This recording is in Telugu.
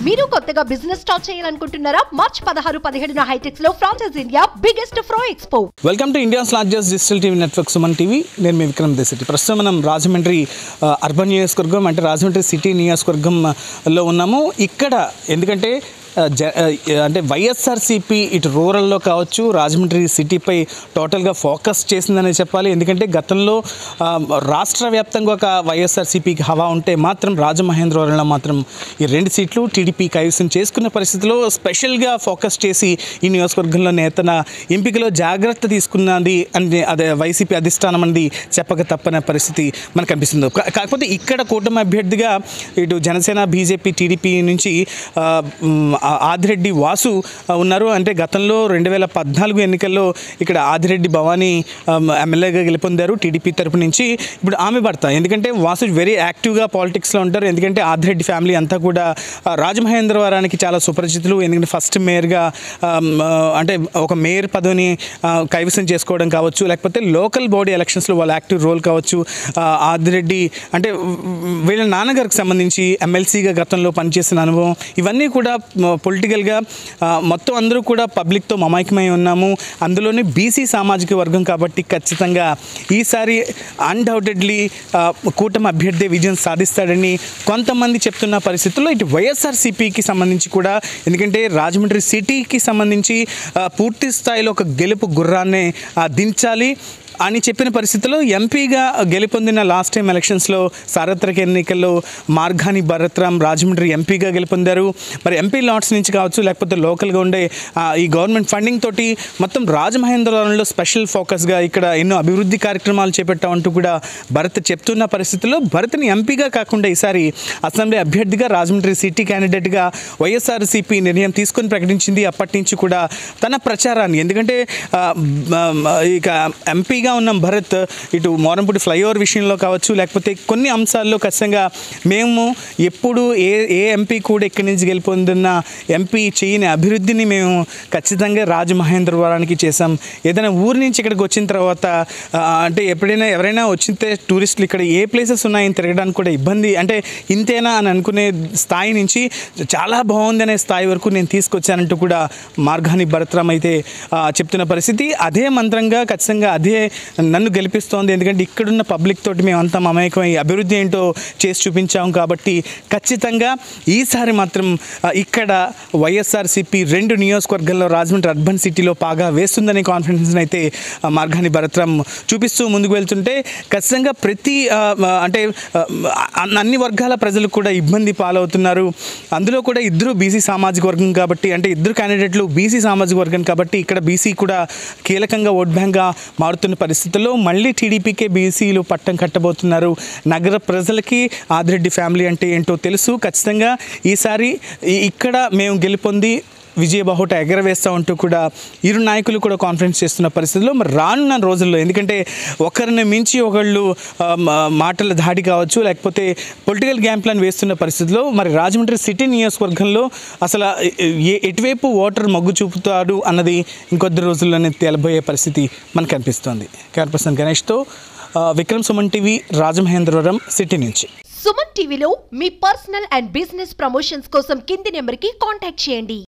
మీరు కొత్తగా బిజినెస్ స్టార్ట్ చేయాలనుకుంటున్నారా? మార్చ్ 16-17 హైటెక్స్ లో franchise India biggest ఫ్రో expo. Welcome to India's largest digital TV network Suman TV. నేను మీ విక్రమ్ దేశెట్టి. ప్రస్తుతం మనం రాజమండ్రి అర్బన్ నియోజకవర్గం అంటే రాజమండ్రి సిటీ నియోజకవర్గంలో ఉన్నాము. ఇక్కడ ఎందుకంటే అంటే వైఎస్ఆర్సీపీ ఇటు రూరల్లో కావచ్చు రాజమండ్రి సిటీపై టోటల్గా ఫోకస్ చేసిందనే చెప్పాలి. ఎందుకంటే గతంలో రాష్ట్ర వ్యాప్తంగా ఒక వైఎస్ఆర్సీపీకి హవా ఉంటే మాత్రం రాజమహేంద్రవరంలో మాత్రం ఈ 2 సీట్లు టీడీపీ కైవసం చేసుకున్న పరిస్థితిలో స్పెషల్గా ఫోకస్ చేసి ఈ నియోజకవర్గంలో నేతన ఎంపికలో జాగ్రత్త తీసుకున్నది అని అదే వైసీపీ అధిష్టానం అనేది చెప్పక తప్పని పరిస్థితి మనకు కనిపిస్తుంది. కాకపోతే ఇక్కడ కూటమి అభ్యర్థిగా ఇటు జనసేన, బీజేపీ, టీడీపీ నుంచి ఆదిరెడ్డి వాసు ఉన్నారు. అంటే గతంలో 2014 ఎన్నికల్లో ఇక్కడ ఆదిరెడ్డి భవానీ ఎమ్మెల్యేగా గెలుపొందారు టీడీపీ తరపు నుంచి. ఇప్పుడు ఆమె భర్త, ఎందుకంటే వాసు వెరీ యాక్టివ్గా పాలిటిక్స్లో ఉంటారు. ఎందుకంటే ఆదిరెడ్డి ఫ్యామిలీ అంతా కూడా రాజమహేంద్రవరానికి చాలా సుపరిచితులు. ఎందుకంటే ఫస్ట్ మేయర్గా అంటే ఒక మేయర్ పదవిని కైవసం చేసుకోవడం కావచ్చు, లేకపోతే లోకల్ బాడీ ఎలక్షన్స్లో వాళ్ళ యాక్టివ్ రోల్ కావచ్చు. ఆదిరెడ్డి అంటే వీళ్ళ నాన్నగారికి సంబంధించి ఎమ్మెల్సీగా గతంలో పనిచేసిన అనుభవం, ఇవన్నీ కూడా పొలిటికల్గా మొత్తం అందరూ కూడా పబ్లిక్తో మమైకమై ఉన్నాము. అందులోనే బీసీ సామాజిక వర్గం కాబట్టి ఖచ్చితంగా ఈసారి అన్డౌటెడ్లీ కూటమి అభ్యర్థి విజయం సాధిస్తాడని కొంతమంది చెప్తున్న పరిస్థితుల్లో ఇటు వైఎస్ఆర్సీపీకి సంబంధించి కూడా, ఎందుకంటే రాజమండ్రి సిటీకి సంబంధించి పూర్తి స్థాయిలో ఒక గెలుపు గుర్రాన్ని దించాలి అని చెప్పిన పరిస్థితుల్లో ఎంపీగా గెలుపొందిన లాస్ట్ టైం ఎలక్షన్స్లో సార్వత్రిక ఎన్నికల్లో మార్గాని భరత్రామ్ రాజమండ్రి ఎంపీగా గెలుపొందారు. మరి ఎంపీ లాట్స్ నుంచి కావచ్చు, లేకపోతే లోకల్గా ఉండే ఈ గవర్నమెంట్ ఫండింగ్ తోటి మొత్తం రాజమహేంద్రవరంలో స్పెషల్ ఫోకస్గా ఇక్కడ ఎన్నో అభివృద్ధి కార్యక్రమాలు చేపట్టామంటూ కూడా భరత్ చెప్తున్న పరిస్థితుల్లో భరత్ని ఎంపీగా కాకుండా ఈసారి అసెంబ్లీ అభ్యర్థిగా రాజమండ్రి సిటీ క్యాండిడేట్గా వైఎస్ఆర్సీపీ నిర్ణయం తీసుకొని ప్రకటించింది. అప్పటి నుంచి కూడా తన ప్రచారాన్ని, ఎందుకంటే ఇక ఎంపీ ఉన్న భరత్ ఇటు మోరంపూడి ఫ్లైఓవర్ విషయంలో కావచ్చు, లేకపోతే కొన్ని అంశాల్లో ఖచ్చితంగా మేము ఎప్పుడు ఏ ఎంపీ కూడా ఇక్కడి నుంచి గెలుపొందిన ఎంపీ చేయని అభివృద్ధిని మేము ఖచ్చితంగా రాజమహేంద్రవరానికి చేసాం. ఏదైనా ఊరి నుంచి ఇక్కడికి వచ్చిన తర్వాత అంటే ఎప్పుడైనా ఎవరైనా వచ్చితే టూరిస్టులు ఇక్కడ ఏ ప్లేసెస్ ఉన్నాయని తిరగడానికి కూడా ఇబ్బంది, అంటే ఇంతేనా అని అనుకునే స్థాయి నుంచి చాలా బాగుంది అనే స్థాయి వరకు నేను తీసుకొచ్చానంటూ కూడా మార్గాని భరత్రామ్ అయితే చెప్తున్న పరిస్థితి. అదే మంత్రంగా ఖచ్చితంగా అదే నన్ను గెలిపిస్తోంది. ఎందుకంటే ఇక్కడున్న పబ్లిక్ తోటి మేమంతా మమేకమై అభివృద్ధి ఏంటో చేసి చూపించాము కాబట్టి ఖచ్చితంగా ఈసారి మాత్రం ఇక్కడ వైఎస్ఆర్సీపీ 2 నియోజకవర్గాల్లో రాజమండ్రి అర్బన్ సిటీలో పాగా వేస్తుందనే కాన్ఫిడెన్స్ అయితే మార్గాని భరత్రామ్ చూపిస్తూ ముందుకు వెళ్తుంటే ఖచ్చితంగా ప్రతి అంటే అన్ని వర్గాల ప్రజలు కూడా ఇబ్బంది పాలవుతున్నారు. అందులో కూడా ఇద్దరు బీసీ సామాజిక వర్గం కాబట్టి, అంటే ఇద్దరు క్యాండిడేట్లు బీసీ సామాజిక వర్గం కాబట్టి ఇక్కడ బీసీ కూడా కీలకంగా ఓట్ బ్యాంక్గా మారుతున్న పరిస్థితుల్లో మళ్ళీ టీడీపీకే బీసీలు పట్టం కట్టబోతున్నారు. నగర ప్రజలకి ఆదిరెడ్డి ఫ్యామిలీ అంటే ఏంటో తెలుసు. ఖచ్చితంగా ఈసారి ఇక్కడ మేము గెలుపొంది విజయబాహుట ఎగరవేస్తూ ఉంటూ కూడా ఇరు నాయకులు కూడా కాన్ఫరెన్స్ చేస్తున్న పరిస్థితుల్లో మరి రానున్న రోజుల్లో, ఎందుకంటే ఒకరిని మించి ఒకళ్ళు మాటల దాడి కావచ్చు, లేకపోతే పొలిటికల్ గేమ్ ప్లాన్ వేస్తున్న పరిస్థితుల్లో మరి రాజమండ్రి సిటీ నియోజకవర్గంలో అసలు ఎటువైపు ఓటర్ మొగ్గు చూపుతాడు అన్నది ఇంకొద్ది రోజుల్లోనే తేలబోయే పరిస్థితి మనకు కనిపిస్తోంది. కెమెరాపర్సన్ గణేష్తో విక్రమ్, సుమన్ టీవీ, రాజమహేంద్రవరం సిటీ నుంచి. సుమన్ టీవీలో మీ పర్సనల్ అండ్ బిజినెస్ ప్రమోషన్స్ కోసం కింది నెంబర్కి కాంటాక్ట్ చేయండి.